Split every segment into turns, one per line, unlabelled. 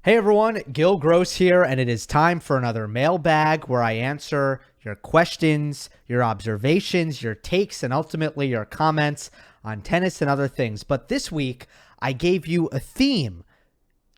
Hey everyone, Gill Gross here, and it is time for another mailbag where I answer your questions, your observations, your takes, and ultimately your comments on tennis and other things. But this week, I gave you a theme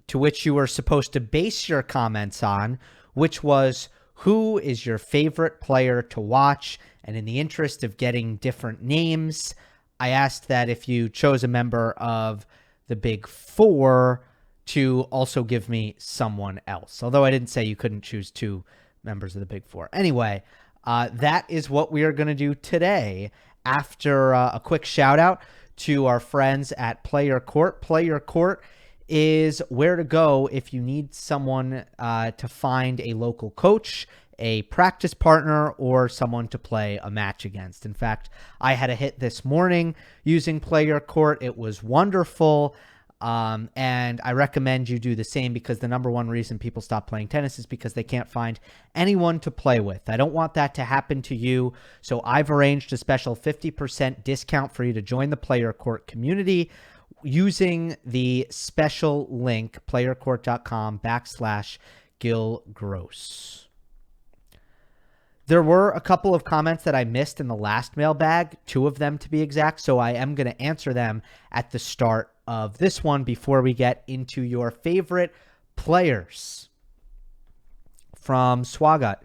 to which you were supposed to base your comments on, which was who is your favorite player to watch? And in the interest of getting different names, I asked that if you chose a member of the Big Four, to also give me someone else. Although I didn't say you couldn't choose two members of the Big Four. Anyway, that is what we are going to do today after a quick shout out to our friends at PlayYourCourt. PlayYourCourt is where to go if you need someone to find a local coach, a practice partner, or someone to play a match against. In fact, I had a hit this morning using PlayYourCourt. It was wonderful. And I recommend you do the same because the number one reason people stop playing tennis is because they can't find anyone to play with. I don't want that to happen to you. So I've arranged a special 50% discount for you to join the PlayYourCourt community using the special link, playyourcourt.com/Gill Gross. There were a couple of comments that I missed in the last mailbag, 2 of them to be exact, so I am going to answer them at the start of this one before we get into your favorite players. From Swagat.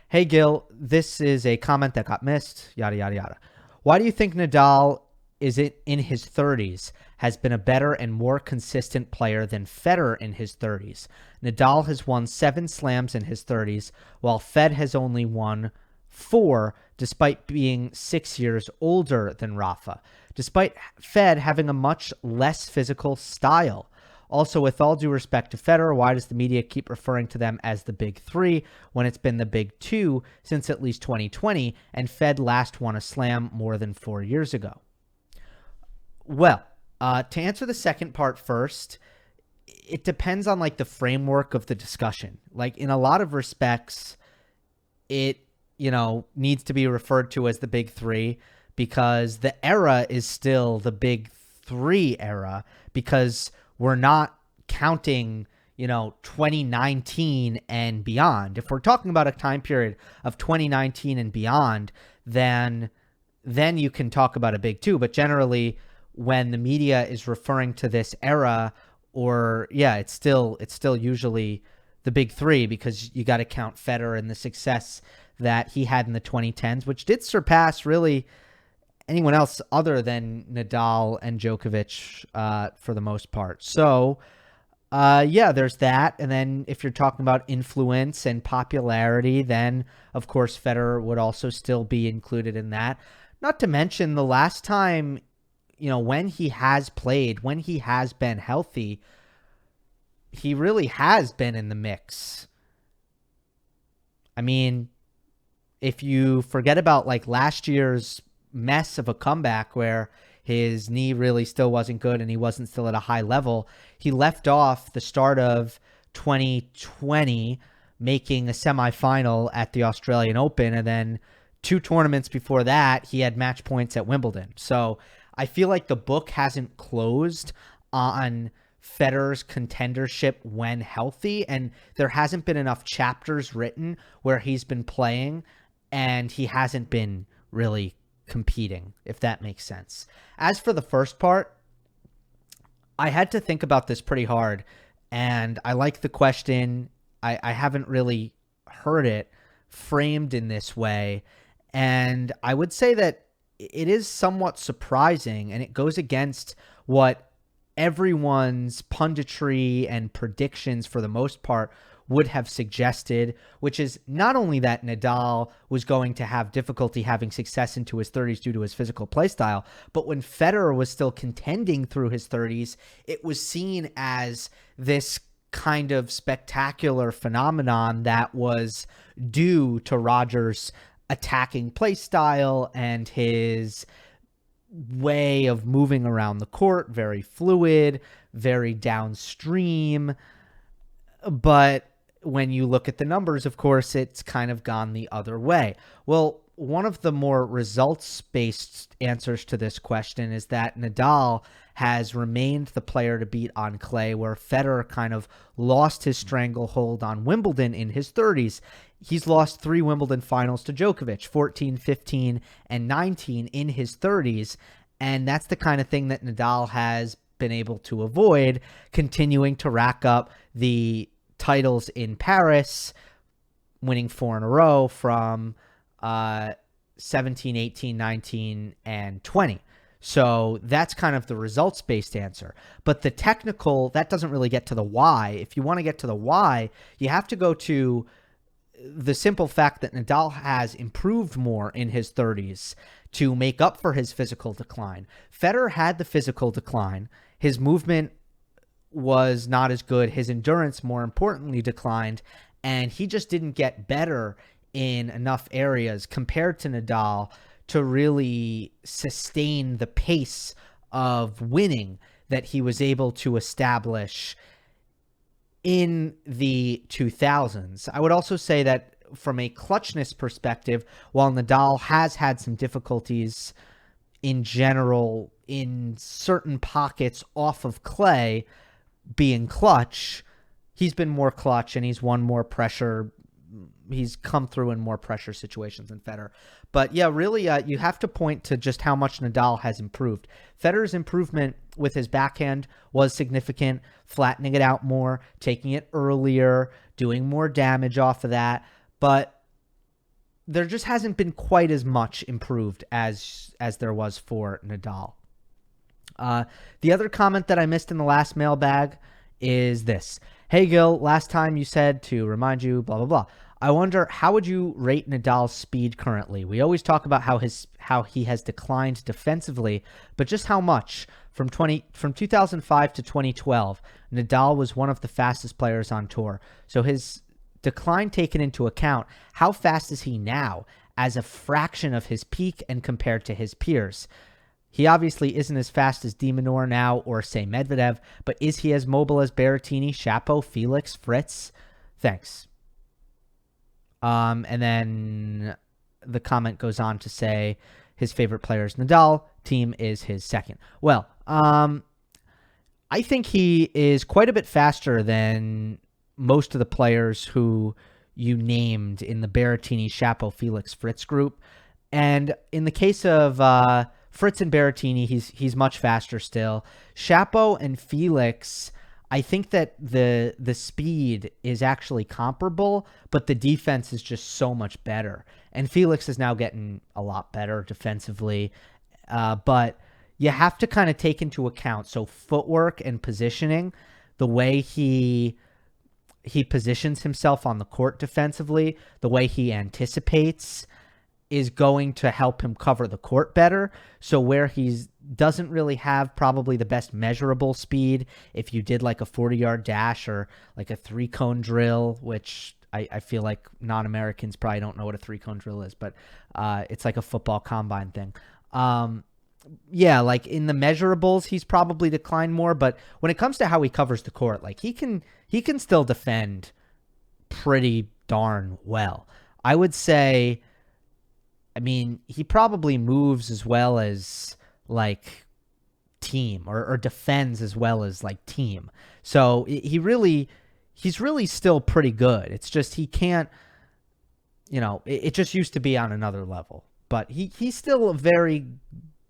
Hey, Gil, this is a comment that got missed, yada, yada, yada. Why do you think Nadal is in his 30s has been a better and more consistent player than Federer in his 30s? Nadal has won 7 slams in his 30s, while Fed has only won 4, despite being 6 years older than Rafa, despite Fed having a much less physical style. Also, with all due respect to Federer, why does the media keep referring to them as the Big Three when it's been the Big Two since at least 2020, and Fed last won a slam more than 4 years ago? Well, to answer the second part first, it depends on like the framework of the discussion. Like in a lot of respects, it, needs to be referred to as the Big Three because the era is still the Big Three era because we're not counting, 2019 and beyond. If we're talking about a time period of 2019 and beyond, then you can talk about a Big Two. But generally, when the media is referring to this era, it's still usually the Big Three because you got to count Federer and the success that he had in the 2010s, which did surpass really anyone else other than Nadal and Djokovic for the most part. So, there's that. And then if you're talking about influence and popularity, then of course Federer would also still be included in that. Not to mention the last time, when he has played, when he has been healthy, he really has been in the mix. I mean, if you forget about like last year's mess of a comeback where his knee really still wasn't good and he wasn't still at a high level, he left off the start of 2020 making a semifinal at the Australian Open, and then 2 tournaments before that, he had match points at Wimbledon. So I feel like the book hasn't closed on Federer's contendership when healthy, and there hasn't been enough chapters written where he's been playing and he hasn't been really competing, if that makes sense. As for the first part, I had to think about this pretty hard, and I like the question. I haven't really heard it framed in this way, and I would say that it is somewhat surprising, and it goes against what everyone's punditry and predictions for the most part would have suggested, which is not only that Nadal was going to have difficulty having success into his 30s due to his physical play style, but when Federer was still contending through his 30s, it was seen as this kind of spectacular phenomenon that was due to Roger's attacking play style and his way of moving around the court, very fluid, very downstream. But when you look at the numbers, of course, it's kind of gone the other way. Well, one of the more results-based answers to this question is that Nadal has remained the player to beat on clay, where Federer kind of lost his stranglehold on Wimbledon in his 30s. He's lost 3 Wimbledon finals to Djokovic, 14, 15, and 19 in his 30s. And that's the kind of thing that Nadal has been able to avoid, continuing to rack up the titles in Paris, winning 4 in a row from 17, 18, 19, and 20. So that's kind of the results-based answer. But the technical, that doesn't really get to the why. If you want to get to the why, you have to go to the simple fact that Nadal has improved more in his 30s to make up for his physical decline. Federer had the physical decline. His movement was not as good. His endurance, more importantly, declined. And he just didn't get better in enough areas compared to Nadal to really sustain the pace of winning that he was able to establish in the 2000s. I would also say that from a clutchness perspective, while Nadal has had some difficulties in general in certain pockets off of clay being clutch, he's been more clutch and he's won more pressure. He's come through in more pressure situations than Federer. But yeah, really, you have to point to just how much Nadal has improved. Federer's improvement with his backhand was significant, flattening it out more, taking it earlier, doing more damage off of that. But there just hasn't been quite as much improved as there was for Nadal. The other comment that I missed in the last mailbag is this. Hey, Gill, last time you said to remind you, blah, blah, blah. I wonder, how would you rate Nadal's speed currently? We always talk about how he has declined defensively, but just how much? From 2005 to 2012, Nadal was one of the fastest players on tour. So his decline taken into account, how fast is he now as a fraction of his peak and compared to his peers? He obviously isn't as fast as Dimitrov now or, say, Medvedev, but is he as mobile as Berrettini, Shapo, Felix, Fritz? Thanks. And then the comment goes on to say his favorite player is Nadal, Thiem is his second. Well, I think he is quite a bit faster than most of the players who you named in the Berrettini, Shapo, Felix, Fritz group. And in the case of Fritz and Berrettini, he's much faster still. Shapo and Felix, I think that the speed is actually comparable, but the defense is just so much better. And Felix is now getting a lot better defensively. But you have to kind of take into account, so footwork and positioning, the way he positions himself on the court defensively, the way he anticipates is going to help him cover the court better. So where he doesn't really have probably the best measurable speed, if you did like a 40-yard dash or like a 3-cone drill, which I feel like non-Americans probably don't know what a 3-cone drill is, but it's like a football combine thing. Yeah, like in the measurables, he's probably declined more, but when it comes to how he covers the court, like he can still defend pretty darn well. I would say, I mean, he probably moves as well as like Thiem or defends as well as like Thiem. So he's really still pretty good. It's just he can't, it just used to be on another level. But he's still a very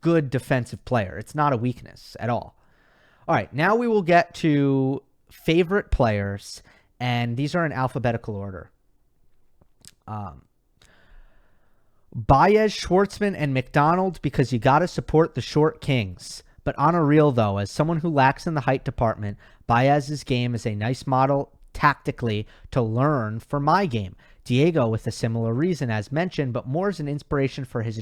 good defensive player. It's not a weakness at all. All right, now we will get to favorite players, and these are in alphabetical order. Baez, Schwartzman, and McDonald, because you got to support the short kings. But on a real, though, as someone who lacks in the height department, Baez's game is a nice model tactically to learn for my game. Diego with a similar reason as mentioned, but more as an inspiration for his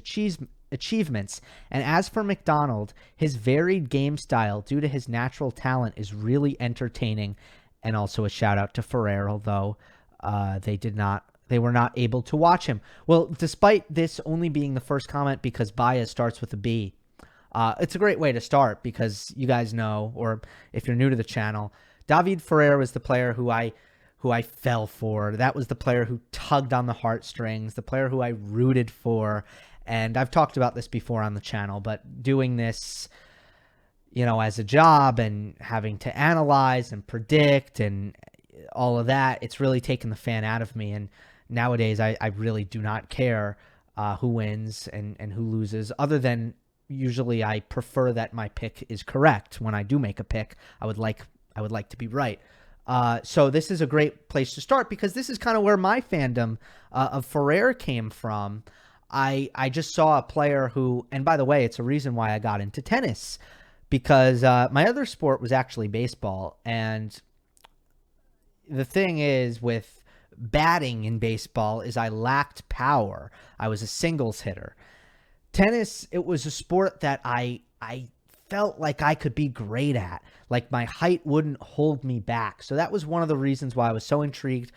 achievements. And as for McDonald, his varied game style due to his natural talent is really entertaining. And also a shout out to Ferrer, although they were not able to watch him. Well, despite this only being the first comment because Baez starts with a B, it's a great way to start because you guys know, or if you're new to the channel, David Ferrer was the player who I fell for. That was the player who tugged on the heartstrings, the player who I rooted for. And I've talked about this before on the channel, but doing this, as a job and having to analyze and predict and all of that, it's really taken the fan out of me. And nowadays I really do not care who wins and who loses, other than usually I prefer that my pick is correct. When I do make a pick, I would like to be right. So this is a great place to start, because this is kind of where my fandom of Federer came from. I just saw a player who, and by the way, it's a reason why I got into tennis, because my other sport was actually baseball. And the thing is with batting in baseball is I lacked power. I was a singles hitter. Tennis, it was a sport that I felt like I could be great at. Like my height wouldn't hold me back. So that was one of the reasons why I was so intrigued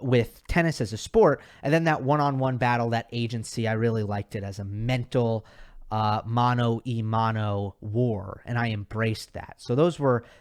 with tennis as a sport. And then that one-on-one battle, that agency, I really liked it as a mental mano-a-mano war. And I embraced that. So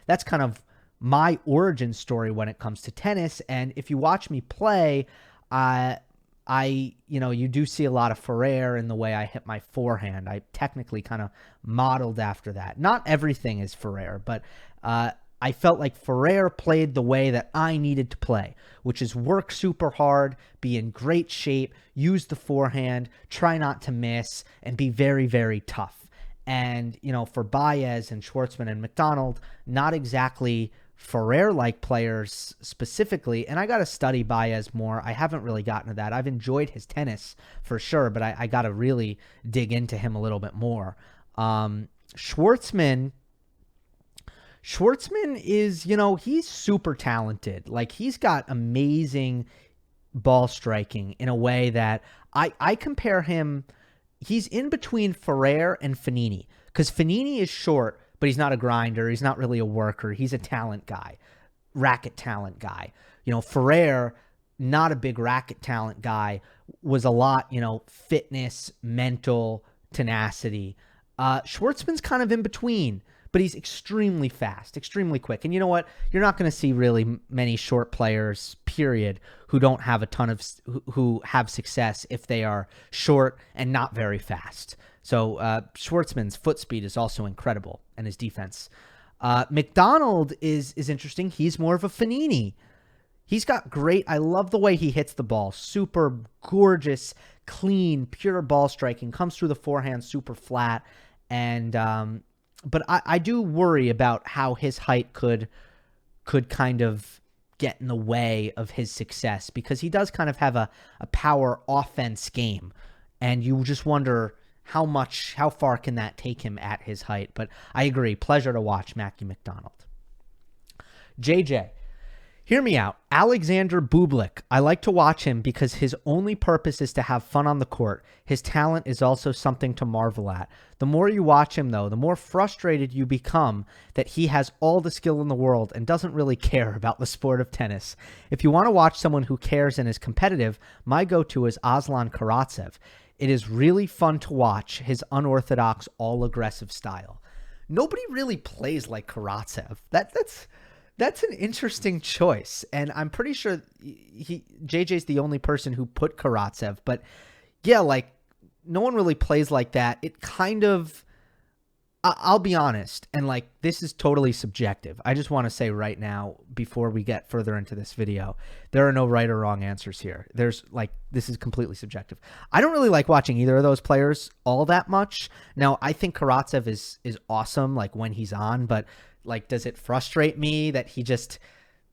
that's kind of my origin story when it comes to tennis. And if you watch me play, you do see a lot of Federer in the way I hit my forehand. I technically kind of modeled after that. Not everything is Federer, but I felt like Federer played the way that I needed to play, which is work super hard, be in great shape, use the forehand, try not to miss, and be very, very tough. And, for Baez and Schwartzman and McDonald, not exactly Federer-like players specifically, and I got to study Baez more. I haven't really gotten to that. I've enjoyed his tennis for sure, but I got to really dig into him a little bit more. Schwartzman is, he's super talented. Like, he's got amazing ball striking in a way that I compare him. He's in between Federer and Fognini, because Fognini is short, but he's not a grinder. He's not really a worker. He's a talent guy, racket talent guy. Federer, not a big racket talent guy, was a lot, fitness, mental, tenacity. Schwartzman's kind of in between, but he's extremely fast, extremely quick. And you know what? You're not going to see really many short players, period, who don't have a ton of, who have success if they are short and not very fast. So Schwartzman's foot speed is also incredible, and his defense. McDonald is interesting. He's more of a Fognini. He's got great, I love the way he hits the ball. Super gorgeous, clean, pure ball striking. Comes through the forehand super flat. And but I do worry about how his height could kind of get in the way of his success, because he does kind of have a power offense game. And you just wonder how far can that take him at his height. But I agree. Pleasure to watch Mackie McDonald. JJ, hear me out. Alexander Bublik. I like to watch him because his only purpose is to have fun on the court. His talent is also something to marvel at. The more you watch him, though, the more frustrated you become that he has all the skill in the world and doesn't really care about the sport of tennis. If you want to watch someone who cares and is competitive, my go-to is Aslan Karatsev. It is really fun to watch his unorthodox, all-aggressive style. Nobody really plays like Karatsev. That's an interesting choice, and I'm pretty sure JJ's the only person who put Karatsev. But yeah, like, no one really plays like that. It kind of, I'll be honest, and like, this is totally subjective. I just want to say right now, before we get further into this video, there are no right or wrong answers here. This is completely subjective. I don't really like watching either of those players all that much. Now, I think Karatsev is awesome, like, when he's on, but like, does it frustrate me that he just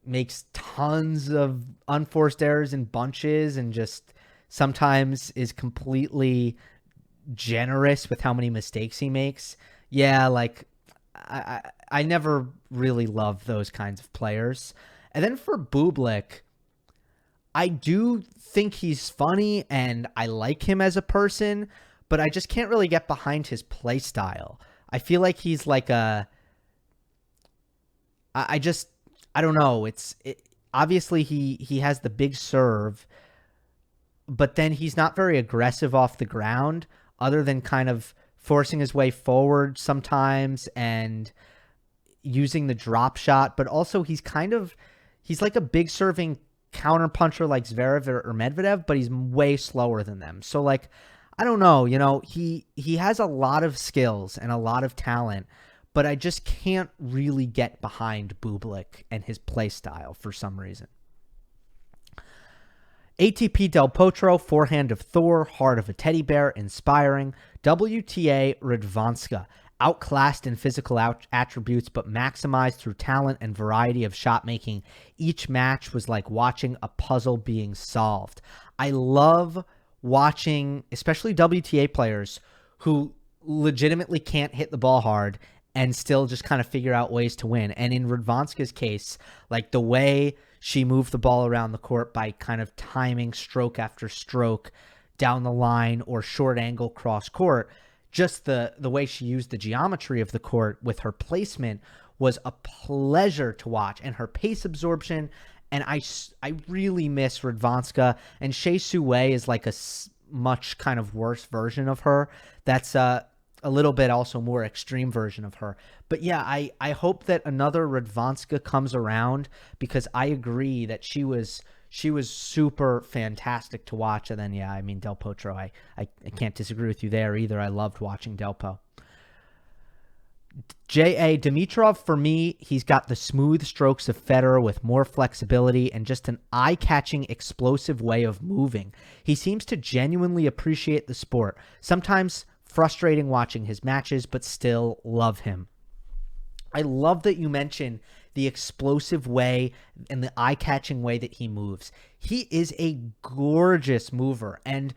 makes tons of unforced errors in bunches and just sometimes is completely generous with how many mistakes he makes? Yeah, like, I never really love those kinds of players. And then for Bublik, I do think he's funny and I like him as a person, but I just can't really get behind his play style. I feel like he's like I don't know. Obviously he has the big serve, but then he's not very aggressive off the ground, other than kind of forcing his way forward sometimes and using the drop shot. But also he's like a big serving counterpuncher like Zverev or Medvedev, but he's way slower than them. So, like, I don't know, he has a lot of skills and a lot of talent, but I just can't really get behind Bublik and his play style for some reason. ATP Del Potro, forehand of Thor, heart of a teddy bear, inspiring. WTA Radwanska, outclassed in physical attributes, but maximized through talent and variety of shot making. Each match was like watching a puzzle being solved. I love watching, especially WTA players who legitimately can't hit the ball hard and still just kind of figure out ways to win. And in Radwanska's case, like the way she moved the ball around the court by kind of timing stroke after stroke down the line or short angle cross court, just the way she used the geometry of the court with her placement was a pleasure to watch, and her pace absorption. And I really miss Radwanska, and Shea Su Wei is like a much kind of worse version of her. That's a little bit also more extreme version of her. But yeah, I hope that another Radwanska comes around, because I agree that she was super fantastic to watch. And then, yeah, I mean, Del Potro, I can't disagree with you there either. I loved watching Delpo. J.A. Dimitrov, for me, he's got the smooth strokes of Federer with more flexibility and just an eye-catching, explosive way of moving. He seems to genuinely appreciate the sport. Sometimes frustrating watching his matches, but still love him. I love that you mentioned the explosive way and the eye-catching way that he moves. He is a gorgeous mover, and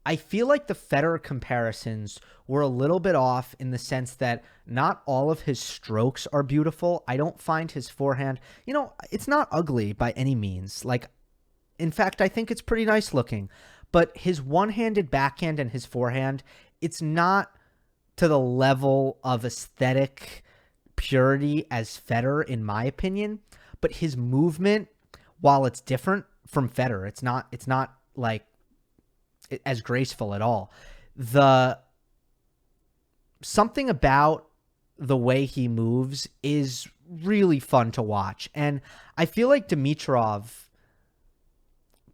I feel like the Federer comparisons were a little bit off in the sense that not all of his strokes are beautiful. I don't find his forehand, it's not ugly by any means. Like, in fact, I think it's pretty nice looking. But his one-handed backhand and his forehand, it's not to the level of aesthetic purity as Federer, in my opinion. But his movement, while it's different from Federer, it's not like as graceful at all. Something about the way he moves is really fun to watch. And I feel like Dimitrov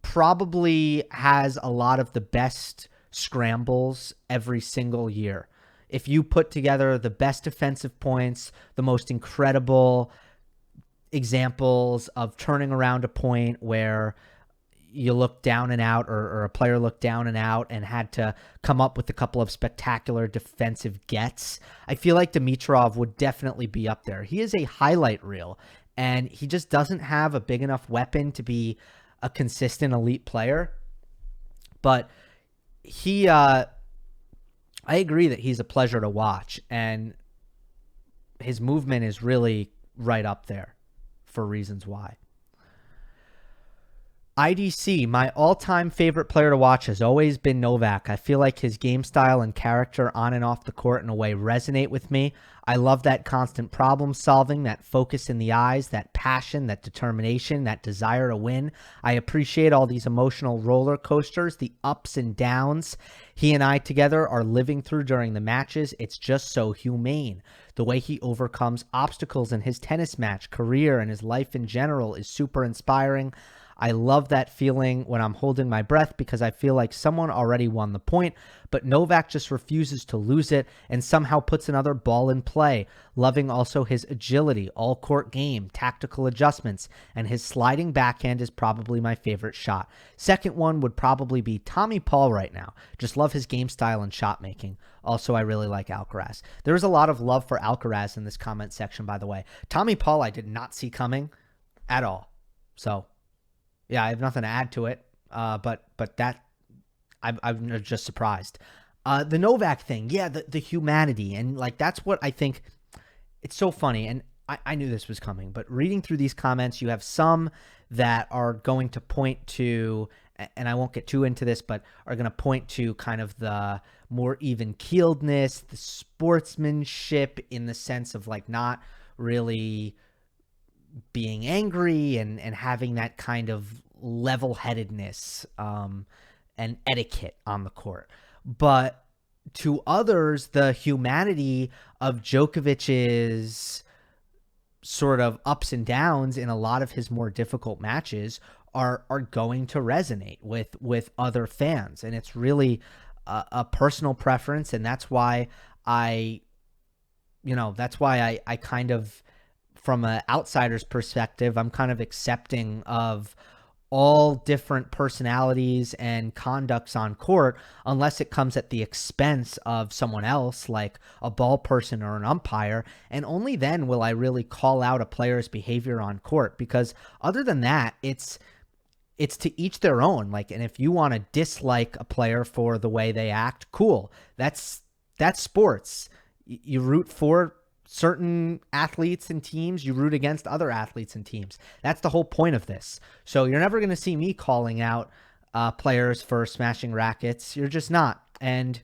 probably has a lot of the best scrambles every single year. If you put together the best defensive points, the most incredible examples of turning around a point where you look down and out, or a player looked down and out and had to come up with a couple of spectacular defensive gets, I feel like Dimitrov would definitely be up there. He is a highlight reel, and he just doesn't have a big enough weapon to be a consistent elite player. But I agree that he's a pleasure to watch, and his movement is really right up there for reasons why. IDC, my all-time favorite player to watch has always been Novak. I feel like his game style and character on and off the court in a way resonate with me. I love that constant problem solving, that focus in the eyes, that passion, that determination, that desire to win. I appreciate all these emotional roller coasters, the ups and downs he and I together are living through during the matches. It's just so humane. The way he overcomes obstacles in his tennis match, career, and his life in general is super inspiring. I love that feeling when I'm holding my breath, because I feel like someone already won the point, but Novak just refuses to lose it and somehow puts another ball in play. Loving also his agility, all-court game, tactical adjustments, and his sliding backhand is probably my favorite shot. Second one would probably be Tommy Paul right now. Just love his game style and shot making. Also, I really like Alcaraz. There's a lot of love for Alcaraz in this comment section, by the way. Tommy Paul I did not see coming at all. So yeah, I have nothing to add to it, but that I'm just surprised. The Novak thing, yeah, the humanity, and like that's what I think. It's so funny, and I knew this was coming, but reading through these comments, you have some that are going to point to, and I won't get too into this, but are going to point to kind of the more even-keeledness, the sportsmanship in the sense of like not really being angry and having that kind of level-headedness and etiquette on the court. But to others, the humanity of Djokovic's sort of ups and downs in a lot of his more difficult matches are going to resonate with other fans. And it's really a personal preference, and that's why I that's why I kind of, from an outsider's perspective, I'm kind of accepting of all different personalities and conducts on court, unless it comes at the expense of someone else, like a ball person or an umpire. And only then will I really call out a player's behavior on court, because other than that, it's to each their own. Like, and if you want to dislike a player for the way they act, cool. That's sports. You root for certain athletes and teams, you root against other athletes and teams. That's the whole point of this. So you're never going to see me calling out players for smashing rackets. You're just not. And,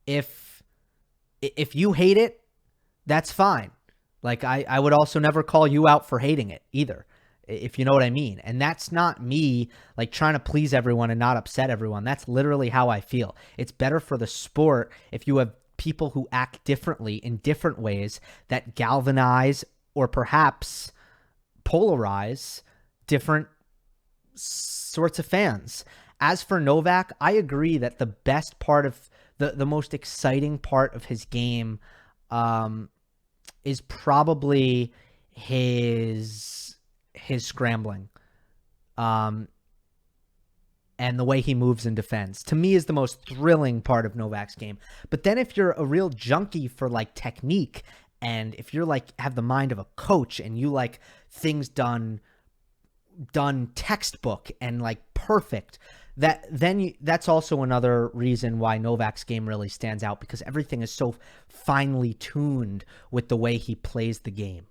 if you hate it, that's fine. Like, I would also never call you out for hating it either, if you know what I mean. And that's not me like trying to please everyone and not upset everyone. That's literally how I feel. It's better for the sport if you have people who act differently in different ways that galvanize or perhaps polarize different sorts of fans. As for Novak, I agree that the best part of the most exciting part of his game is probably his scrambling, and the way he moves and defends, to me, is the most thrilling part of Novak's game. But then if you're a real junkie for like technique, and if you're like have the mind of a coach and you like things done textbook and like perfect, that's also another reason why Novak's game really stands out, because everything is so finely tuned with the way he plays the game.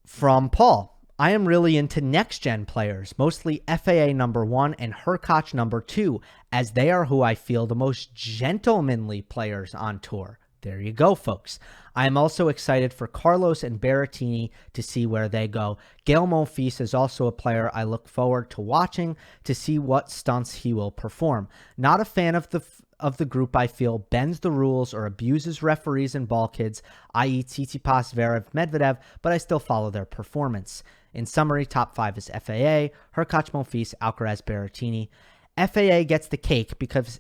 From Paul, I am really into next-gen players, mostly FAA number 1 and Hurkacz number 2, as they are who I feel the most gentlemanly players on tour. There you go, folks. I am also excited for Carlos and Berrettini to see where they go. Gael Monfils is also a player I look forward to watching to see what stunts he will perform. Not a fan of the group I feel bends the rules or abuses referees and ball kids, i.e. Tsitsipas, Zverev, Medvedev, but I still follow their performance. In summary, top 5 is FAA, Hurkacz, Monfils, Alcaraz, Berrettini. FAA gets the cake because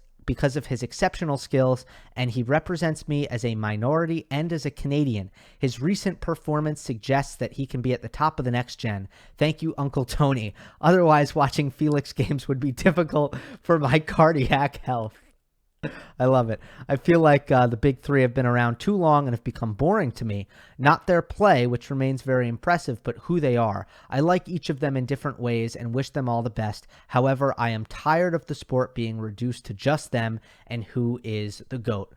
of his exceptional skills, and he represents me as a minority and as a Canadian. His recent performance suggests that he can be at the top of the next gen. Thank you, Uncle Tony. Otherwise, watching Felix games would be difficult for my cardiac health. I love it. I feel like the big three have been around too long and have become boring to me. Not their play, which remains very impressive, but who they are. I like each of them in different ways and wish them all the best. However, I am tired of the sport being reduced to just them and who is the GOAT.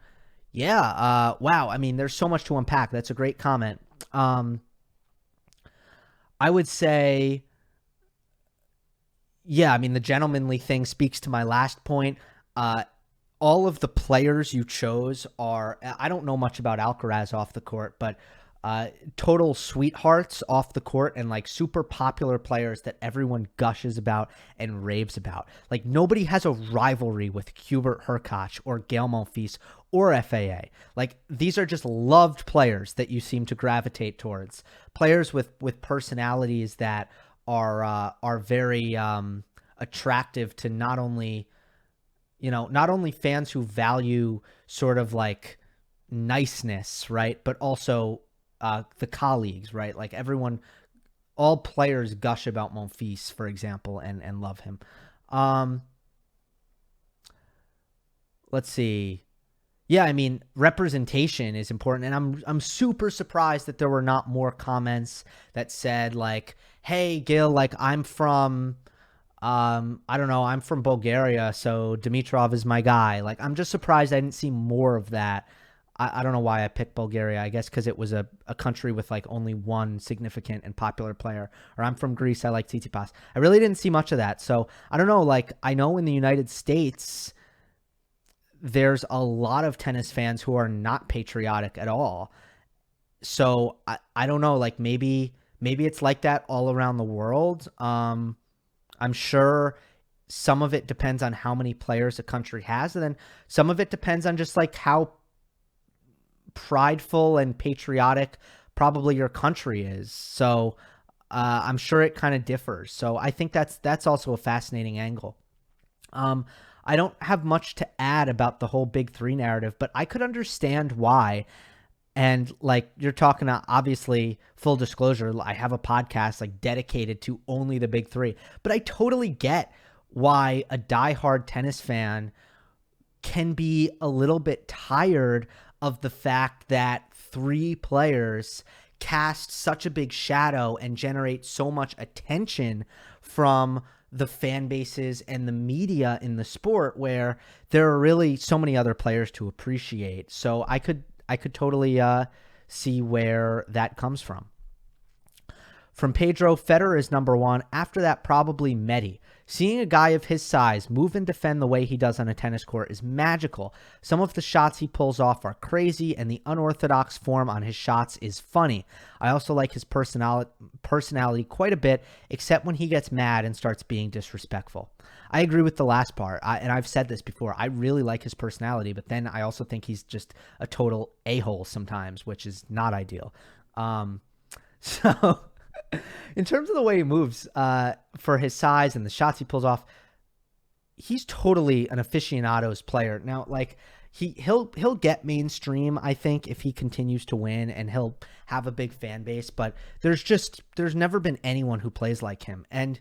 Yeah, wow. I mean, there's so much to unpack. That's a great comment. I would say, yeah, I mean, the gentlemanly thing speaks to my last point. All of the players you chose are, I don't know much about Alcaraz off the court, but total sweethearts off the court and like super popular players that everyone gushes about and raves about. Like nobody has a rivalry with Hubert Hurkacz or Gael Monfils or FAA. Like these are just loved players that you seem to gravitate towards. Players with personalities that are very attractive to not only fans who value sort of like niceness, right? But also the colleagues, right? Like everyone, all players gush about Monfils, for example, and love him. Let's see. Yeah, I mean, representation is important. And I'm super surprised that there were not more comments that said like, hey, Gil, like I'm from... I don't know. I'm from Bulgaria, so Dimitrov is my guy. Like, I'm just surprised I didn't see more of that. I don't know why I picked Bulgaria. I guess because it was a country with like only one significant and popular player. Or I'm from Greece. I like Tsitsipas. I really didn't see much of that. So I don't know. Like, I know in the United States, there's a lot of tennis fans who are not patriotic at all. So I don't know. Like maybe it's like that all around the world. I'm sure some of it depends on how many players a country has, and then some of it depends on just like how prideful and patriotic probably your country is. So I'm sure it kind of differs. So I think that's also a fascinating angle. I don't have much to add about the whole big three narrative, but I could understand why. And like you're talking about, obviously, full disclosure, I have a podcast like dedicated to only the big three, but I totally get why a diehard tennis fan can be a little bit tired of the fact that three players cast such a big shadow and generate so much attention from the fan bases and the media in the sport, where there are really so many other players to appreciate. So I could totally see where that comes from. From Pedro, Federer is number one. After that, probably Medi. Seeing a guy of his size move and defend the way he does on a tennis court is magical. Some of the shots he pulls off are crazy, and the unorthodox form on his shots is funny. I also like his personality quite a bit, except when he gets mad and starts being disrespectful. I agree with the last part, and I've said this before. I really like his personality, but then I also think he's just a total a-hole sometimes, which is not ideal. So... in terms of the way he moves, for his size and the shots he pulls off, he's totally an aficionado's player. Now, like he'll get mainstream, I think, if he continues to win, and he'll have a big fan base. But there's never been anyone who plays like him. And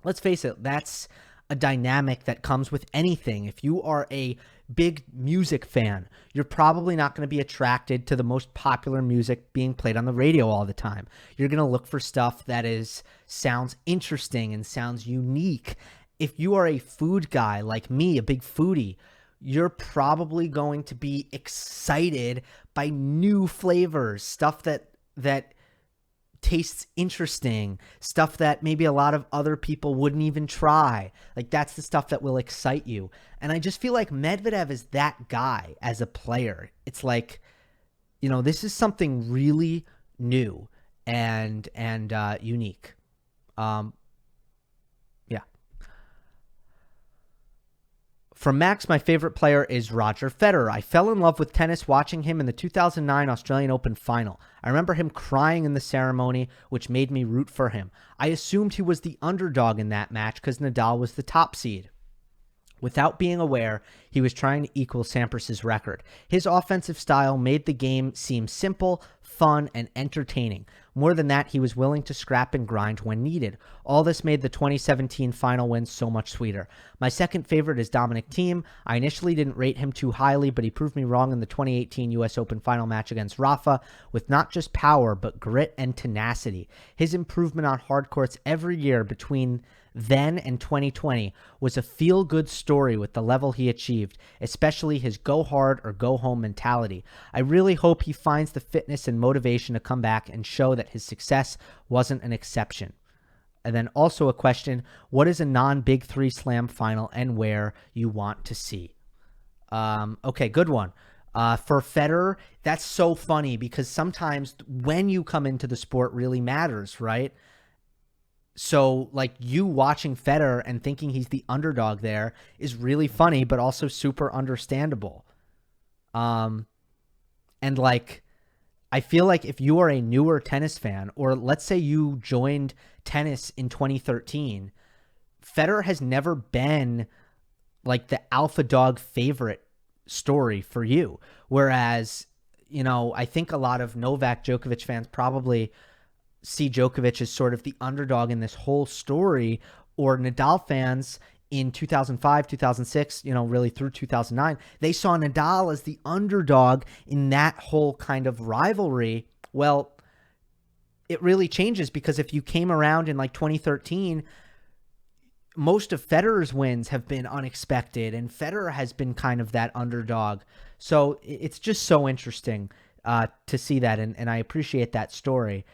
let's face it, that's a dynamic that comes with anything. If you are a big music fan, you're probably not going to be attracted to the most popular music being played on the radio all the time. You're going to look for stuff that sounds interesting and sounds unique. If you are a food guy like me, a big foodie, you're probably going to be excited by new flavors, stuff that tastes interesting, stuff that maybe a lot of other people wouldn't even try. Like, that's the stuff that will excite you. And I just feel like Medvedev is that guy as a player. It's like, this is something really new and unique. Yeah. From Max, my favorite player is Roger Federer. I fell in love with tennis watching him in the 2009 Australian Open final. I remember him crying in the ceremony, which made me root for him. I assumed he was the underdog in that match because Nadal was the top seed. Without being aware, he was trying to equal Sampras's record. His offensive style made the game seem simple, fun, and entertaining. More than that, he was willing to scrap and grind when needed. All this made the 2017 final win so much sweeter. My second favorite is Dominic Thiem. I initially didn't rate him too highly, but he proved me wrong in the 2018 US Open final match against Rafa with not just power, but grit and tenacity. His improvement on hard courts every year between then and 2020 was a feel-good story with the level he achieved, especially his go hard or go home mentality. I really hope he finds the fitness and motivation to come back and show that his success wasn't an exception. And then also a question, what is a non-Big Three Slam final and where you want to see? Okay, good one. For Federer, that's so funny because sometimes when you come into the sport really matters, right? So, like, you watching Federer and thinking he's the underdog there is really funny, but also super understandable. And, like, I feel like if you are a newer tennis fan, or let's say you joined tennis in 2013, Federer has never been, like, the alpha dog favorite story for you. Whereas, I think a lot of Novak Djokovic fans probably see Djokovic as sort of the underdog in this whole story, or Nadal fans in 2005, 2006, really through 2009, they saw Nadal as the underdog in that whole kind of rivalry. Well, it really changes because if you came around in like 2013, most of Federer's wins have been unexpected and Federer has been kind of that underdog. So it's just so interesting to see that. And I appreciate that story.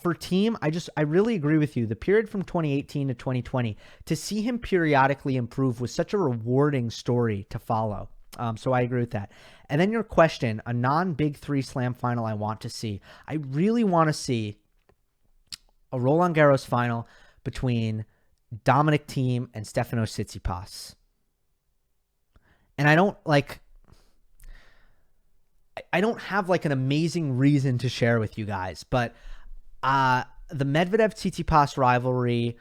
For Thiem, I really agree with you. The period from 2018 to 2020, to see him periodically improve was such a rewarding story to follow. So I agree with that. And then your question, a non-Big Three Slam final I want to see. I really want to see a Roland Garros final between Dominic Thiem and Stefanos Tsitsipas. And I don't have like an amazing reason to share with you guys, but the Medvedev-Tsitsipas rivalry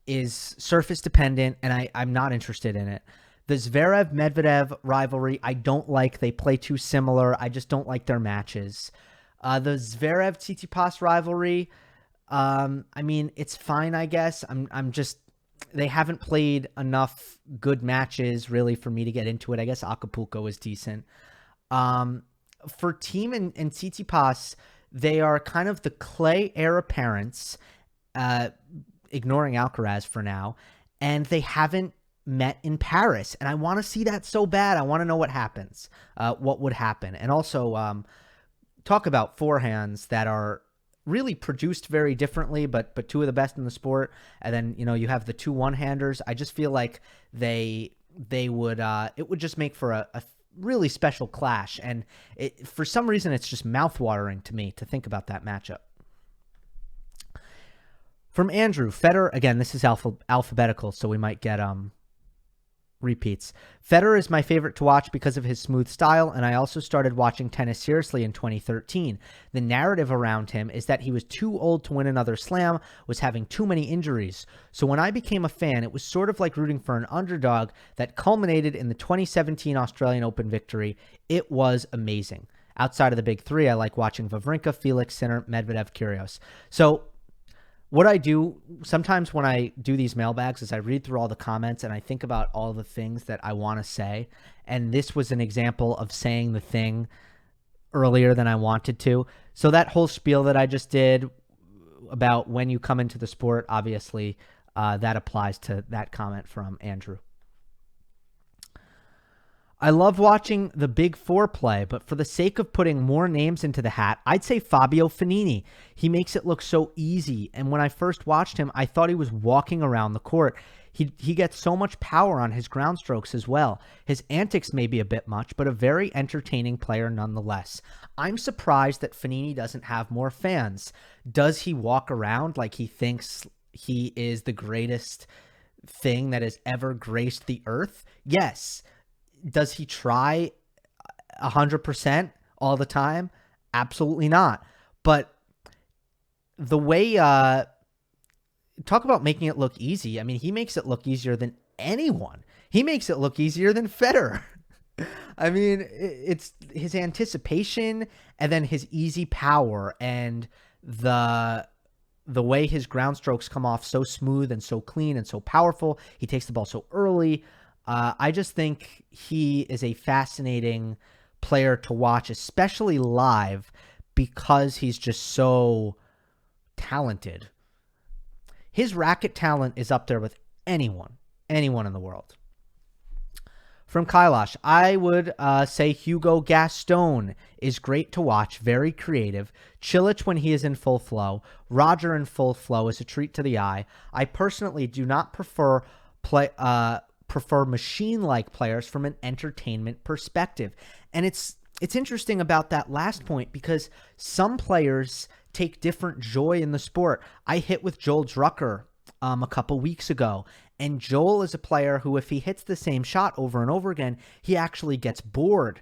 is surface dependent, and I'm not interested in it. The Zverev-Medvedev rivalry, I don't like. They play too similar. I just don't like their matches. The Zverev-Tsitsipas rivalry, I mean, it's fine, I guess. I'm just, they haven't played enough good matches really for me to get into it. I guess Acapulco is decent. For Thiem and Tsitsipas, they are kind of the Clay heir apparents, ignoring Alcaraz for now, and they haven't met in Paris. And I want to see that so bad. I want to know what happens, what would happen. And also talk about forehands that are really produced very differently, but two of the best in the sport. And then, you have the two one-handers. I just feel like they would, it would just make for a really special clash. And for some reason, it's just mouthwatering to me to think about that matchup. From Andrew, Federer, again, this is alphabetical, so we might get repeats. Federer is my favorite to watch because of his smooth style, and I also started watching tennis seriously in 2013. The narrative around him is that he was too old to win another slam, was having too many injuries. So when I became a fan, it was sort of like rooting for an underdog that culminated in the 2017 Australian Open victory. It was amazing. Outside of the big three, I like watching Vavrinka, Felix, Sinner, Medvedev, Kyrgios. So what I do sometimes when I do these mailbags is I read through all the comments and I think about all the things that I want to say. And this was an example of saying the thing earlier than I wanted to. So that whole spiel that I just did about when you come into the sport, obviously that applies to that comment from Andrew. I love watching the Big Four play, but for the sake of putting more names into the hat, I'd say Fabio Fognini. He makes it look so easy, and when I first watched him, I thought he was walking around the court. He gets so much power on his ground strokes as well. His antics may be a bit much, but a very entertaining player nonetheless. I'm surprised that Fognini doesn't have more fans. Does he walk around like he thinks he is the greatest thing that has ever graced the earth? Yes. Does he try 100% all the time? Absolutely not. But the way, talk about making it look easy. I mean, he makes it look easier than anyone. He makes it look easier than Federer. I mean, it's his anticipation and then his easy power and the way his ground strokes come off so smooth and so clean and so powerful. He takes the ball so early. I just think he is a fascinating player to watch, especially live, because he's just so talented. His racket talent is up there with anyone in the world. From Kailash, I would say Hugo Gaston is great to watch, very creative. Chilic when he is in full flow. Roger in full flow is a treat to the eye. I personally do not prefer machine-like players from an entertainment perspective. And it's interesting about that last point because some players take different joy in the sport. I hit with Joel Drucker a couple weeks ago, and Joel is a player who, if he hits the same shot over and over again, he actually gets bored.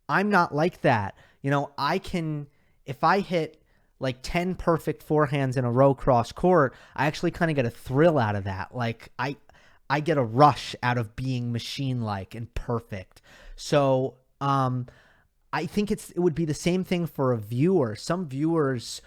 I'm not like that. If I hit like 10 perfect forehands in a row cross court, I actually kind of get a thrill out of that. Like I get a rush out of being machine-like and perfect. So I think it would be the same thing for a viewer. Some viewers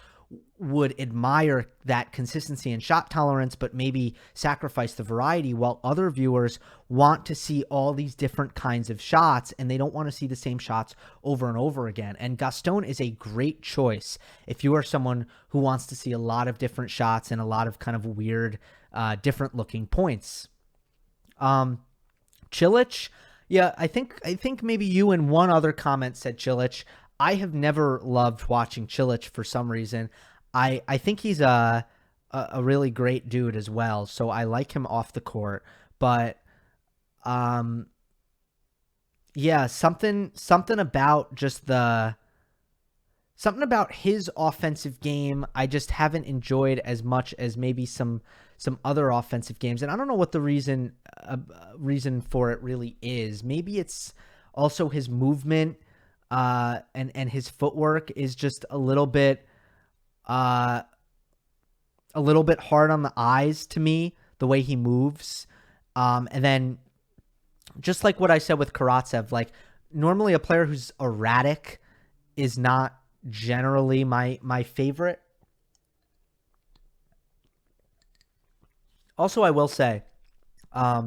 would admire that consistency and shot tolerance, but maybe sacrifice the variety, while other viewers want to see all these different kinds of shots, and they don't want to see the same shots over and over again. And Gaston is a great choice if you are someone who wants to see a lot of different shots and a lot of kind of weird, different-looking points. Chilic, yeah, I think maybe you and one other comment said Chilic. I have never loved watching Chilic for some reason. I think he's a really great dude as well, so I like him off the court. But yeah, something about just something about his offensive game I just haven't enjoyed as much as maybe some other offensive games. And I don't know what the reason for it really is. Maybe it's also his movement and his footwork is just a little bit hard on the eyes to me, the way he moves. And then just like what I said with Karatsev, like normally a player who's erratic is not generally my favorite. Also, I will say, I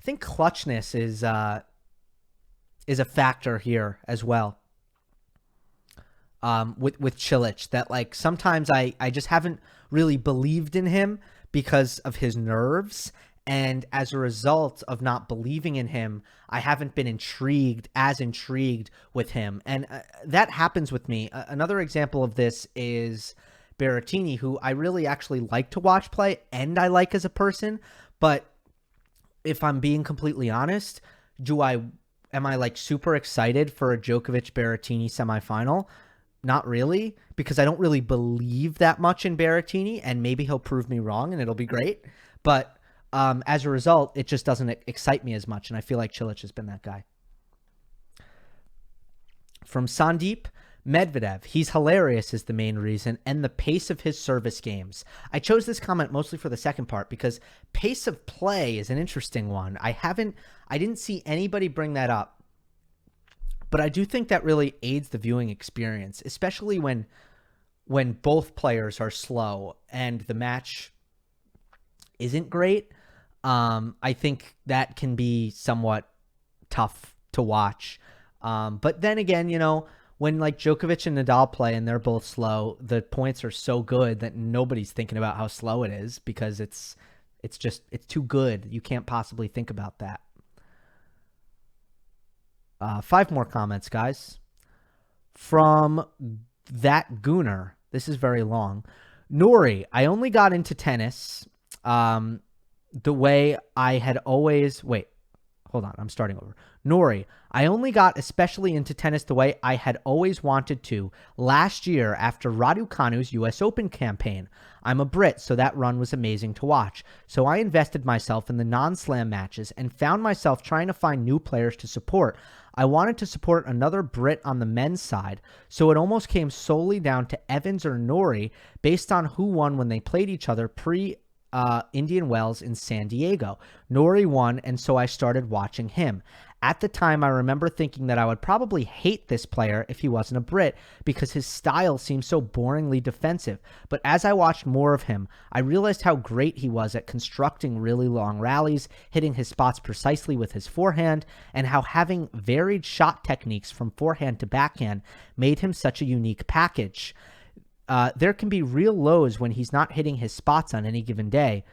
think clutchness is a factor here as well. With Chilic, that like sometimes I just haven't really believed in him because of his nerves. And as a result of not believing in him, I haven't been intrigued with him. And that happens with me. Another example of this is Berrettini, who I really actually like to watch play and I like as a person. But if I'm being completely honest, am I like super excited for a Djokovic Berrettini semifinal? Not really, because I don't really believe that much in Berrettini, and maybe he'll prove me wrong and it'll be great. But as a result, it just doesn't excite me as much, and I feel like Chilic has been that guy. From Sandeep, Medvedev, he's hilarious is the main reason, and the pace of his service games. I chose this comment mostly for the second part because pace of play is an interesting one. I didn't see anybody bring that up. But I do think that really aids the viewing experience, especially when both players are slow and the match isn't great. I think that can be somewhat tough to watch. But then again, when like Djokovic and Nadal play and they're both slow, the points are so good that nobody's thinking about how slow it is because it's too good. You can't possibly think about that. 5 more comments, guys. From that Gooner. This is very long. Norrie, I only got into tennis the way I had always... Wait, hold on. I'm starting over. Norrie, I only got especially into tennis the way I had always wanted to last year after Raducanu's US Open campaign. I'm a Brit, so that run was amazing to watch. So I invested myself in the non-slam matches and found myself trying to find new players to support. I wanted to support another Brit on the men's side, so it almost came solely down to Evans or Norrie based on who won when they played each other pre-Indian Wells in San Diego. Norrie won, and so I started watching him. At the time, I remember thinking that I would probably hate this player if he wasn't a Brit because his style seemed so boringly defensive. But as I watched more of him, I realized how great he was at constructing really long rallies, hitting his spots precisely with his forehand, and how having varied shot techniques from forehand to backhand made him such a unique package. There can be real lows when he's not hitting his spots on any given day,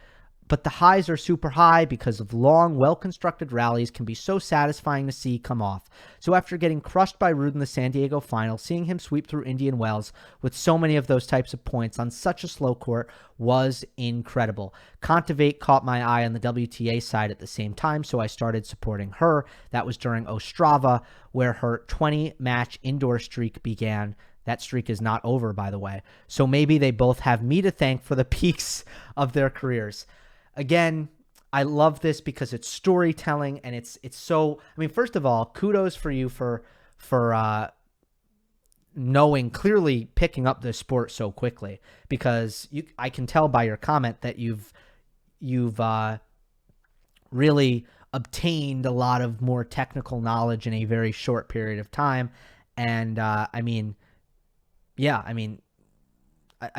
but the highs are super high because of long, well-constructed rallies can be so satisfying to see come off. So after getting crushed by Ruud in the San Diego final, seeing him sweep through Indian Wells with so many of those types of points on such a slow court was incredible. Kontaveit caught my eye on the WTA side at the same time, so I started supporting her. That was during Ostrava, where her 20-match indoor streak began. That streak is not over, by the way. So maybe they both have me to thank for the peaks of their careers. Again, I love this because it's storytelling and it's so, I mean, first of all, kudos for you for knowing, clearly picking up this sport so quickly, because I can tell by your comment that you've really obtained a lot of more technical knowledge in a very short period of time. And I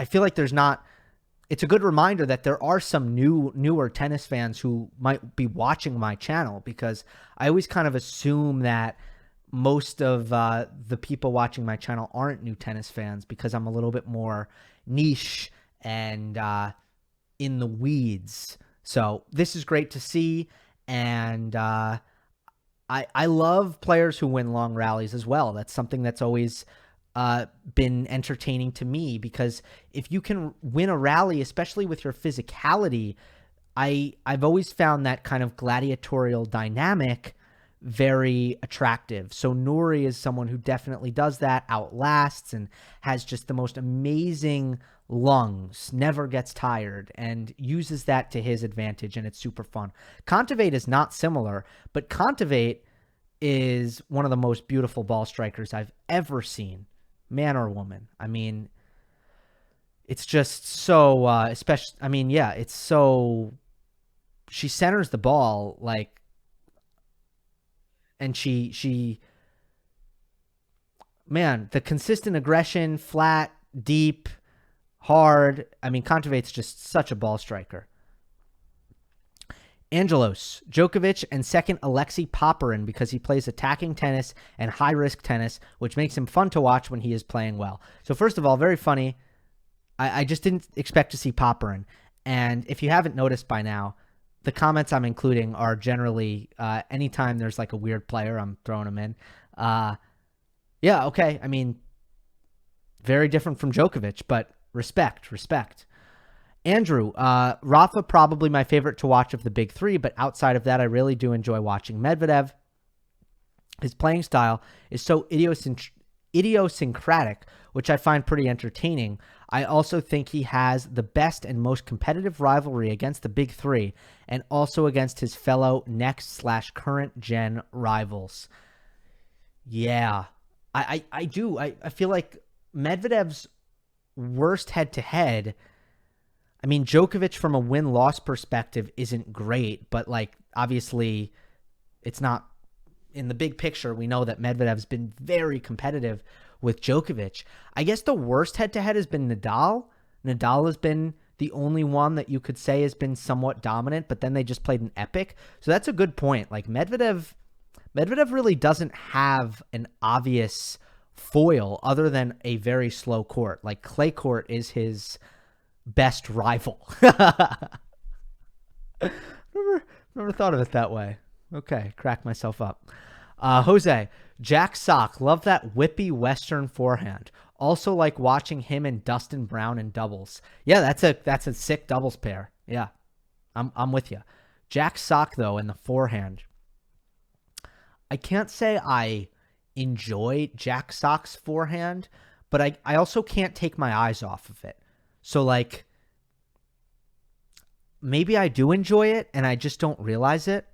feel like it's a good reminder that there are some newer tennis fans who might be watching my channel, because I always kind of assume that most of the people watching my channel aren't new tennis fans because I'm a little bit more niche and in the weeds. So this is great to see. And I love players who win long rallies as well. That's something that's always been entertaining to me, because if you can win a rally, especially with your physicality, I've always found that kind of gladiatorial dynamic very attractive. So Norrie is someone who definitely does that, outlasts, and has just the most amazing lungs, never gets tired, and uses that to his advantage, and it's super fun. Kontaveit is not similar, but Kontaveit is one of the most beautiful ball strikers I've ever seen, man or woman. I mean, it's just so, it's so, she centers the ball like And man, the consistent aggression, flat, deep, hard. I mean, Kontaveit's just such a ball striker. Angelos, Djokovic, and second Alexei Popyrin because he plays attacking tennis and high-risk tennis, which makes him fun to watch when he is playing well. So first of all, very funny. I just didn't expect to see Popyrin. And if you haven't noticed by now, the comments I'm including are generally anytime there's like a weird player, I'm throwing them in. Yeah, okay. I mean, very different from Djokovic, but respect. Andrew, Rafa, probably my favorite to watch of the big three, but outside of that, I really do enjoy watching Medvedev. His playing style is so idiosyncratic, which I find pretty entertaining. I also think he has the best and most competitive rivalry against the big three and also against his fellow next/current gen rivals. Yeah, I do. I feel like Medvedev's worst head-to-head, I mean, Djokovic from a win-loss perspective isn't great, but like obviously it's not in the big picture. We know that Medvedev's been very competitive with Djokovic. I guess the worst head-to-head has been Nadal. Nadal has been the only one that you could say has been somewhat dominant, but then they just played an epic. So that's a good point. Like Medvedev really doesn't have an obvious foil other than a very slow court. Like clay court is his best rival. Never thought of it that way. Okay, crack myself up. Jose, Jack Sock, love that whippy Western forehand. Also like watching him and Dustin Brown in doubles. Yeah, that's a sick doubles pair. Yeah, I'm with you. Jack Sock though in the forehand. I can't say I enjoy Jack Sock's forehand, but I also can't take my eyes off of it. So like maybe I do enjoy it and I just don't realize it.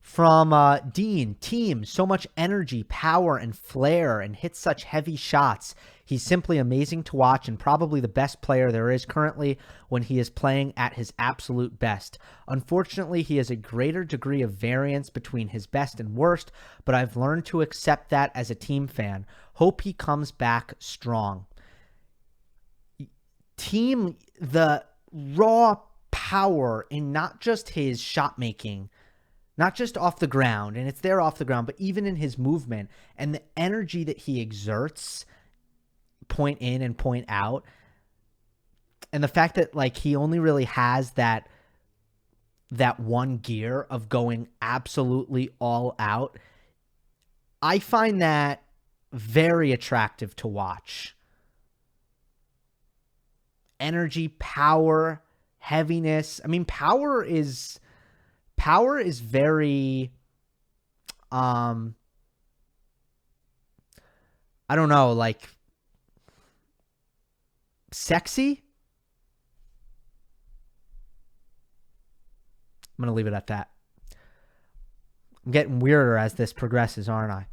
From Dean, team, so much energy, power, and flair, and hits such heavy shots. He's simply amazing to watch and probably the best player there is currently when he is playing at his absolute best. Unfortunately, he has a greater degree of variance between his best and worst, but I've learned to accept that as a team fan. Hope he comes back strong. Team, the raw power in not just his shot making, not just off the ground, and it's there off the ground, but even in his movement and the energy that he exerts, point in and point out, and the fact that like he only really has that one gear of going absolutely all out, I find that very attractive to watch. Energy, power, heaviness. I mean, power is very, I don't know, like sexy. I'm going to leave it at that. I'm getting weirder as this progresses, aren't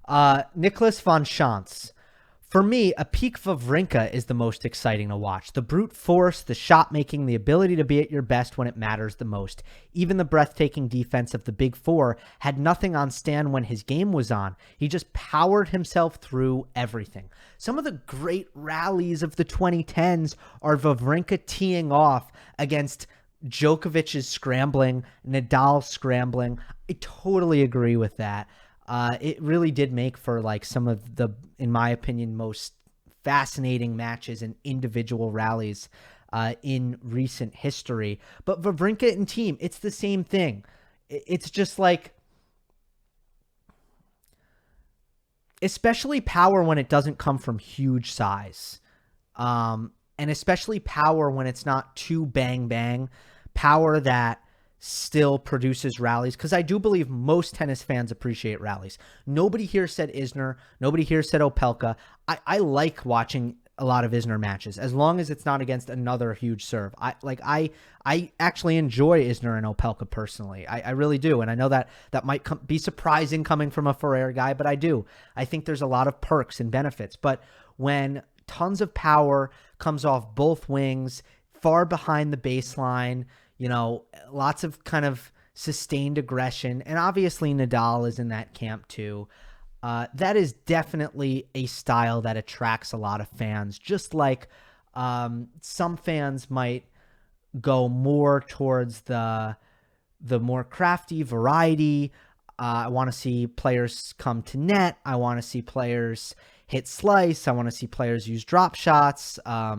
I? Nicholas von Schantz. For me, a peak Vavrinka is the most exciting to watch. The brute force, the shot making, the ability to be at your best when it matters the most. Even the breathtaking defense of the big four had nothing on Stan when his game was on. He just powered himself through everything. Some of the great rallies of the 2010s are Vavrinka teeing off against Djokovic's scrambling, Nadal scrambling. I totally agree with that. It really did make for like some of the, in my opinion, most fascinating matches and individual rallies in recent history. But Vavrinka and team, it's the same thing. It's just like, especially power when it doesn't come from huge size. And especially power when it's not too bang bang. Power that still produces rallies, because I do believe most tennis fans appreciate rallies. Nobody here said Isner. Nobody here said Opelka. I like watching a lot of Isner matches as long as it's not against another huge serve. I actually enjoy Isner and Opelka personally. I really do, and I know that might be surprising coming from a Ferrer guy, but I do. I think there's a lot of perks and benefits. But when tons of power comes off both wings, far behind the baseline, you know, lots of kind of sustained aggression, and obviously Nadal is in that camp too. That is definitely a style that attracts a lot of fans, just like some fans might go more towards the more crafty variety. I want to see players come to net. I want to see players hit slice. I want to see players use drop shots. I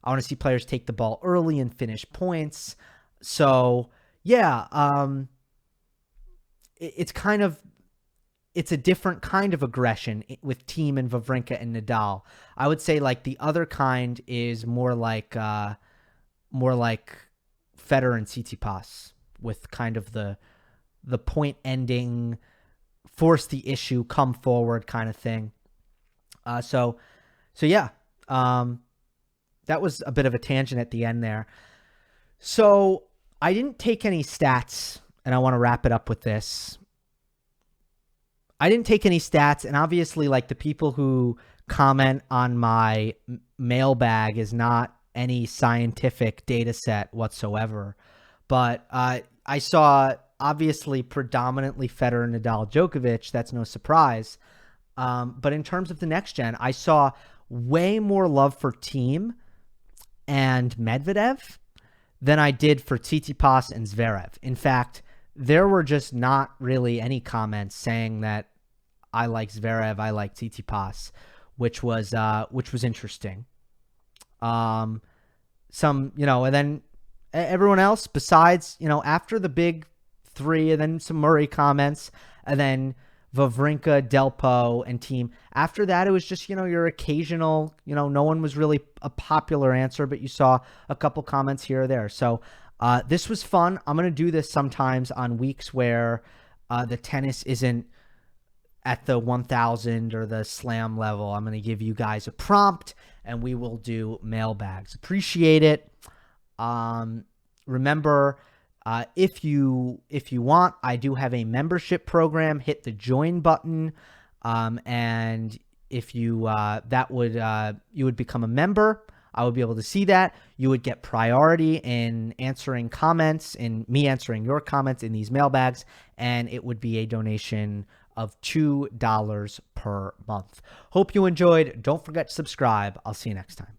want to see players take the ball early and finish points. So yeah, it's a different kind of aggression with Thiem and Vavrinka and Nadal. I would say like the other kind is more like Federer and Tsitsipas, with kind of the point ending, force the issue, come forward kind of thing. So yeah, that was a bit of a tangent at the end there. So I didn't take any stats, and I want to wrap it up with this. I didn't take any stats, and obviously, like, the people who comment on my mailbag is not any scientific data set whatsoever. But I saw, obviously, predominantly Federer, Nadal, Djokovic. That's no surprise. But in terms of the next gen, I saw way more love for Thiem and Medvedev than I did for Tsitsipas and Zverev. In fact, there were just not really any comments saying that I like Zverev, I like Tsitsipas, which was interesting. And then everyone else besides, after the big three, and then some Murray comments, and then Vavrinka, Delpo, and Thiem. After that, it was just, your occasional, no one was really a popular answer, but you saw a couple comments here or there. So this was fun. I'm going to do this sometimes on weeks where the tennis isn't at the 1000 or the slam level. I'm going to give you guys a prompt, and we will do mailbags. Appreciate it. Remember, if you want, I do have a membership program. Hit the join button, and if you you would become a member. I would be able to see that. You would get priority in answering comments, in me answering your comments in these mailbags, and it would be a donation of $2 per month. Hope you enjoyed. Don't forget to subscribe. I'll see you next time.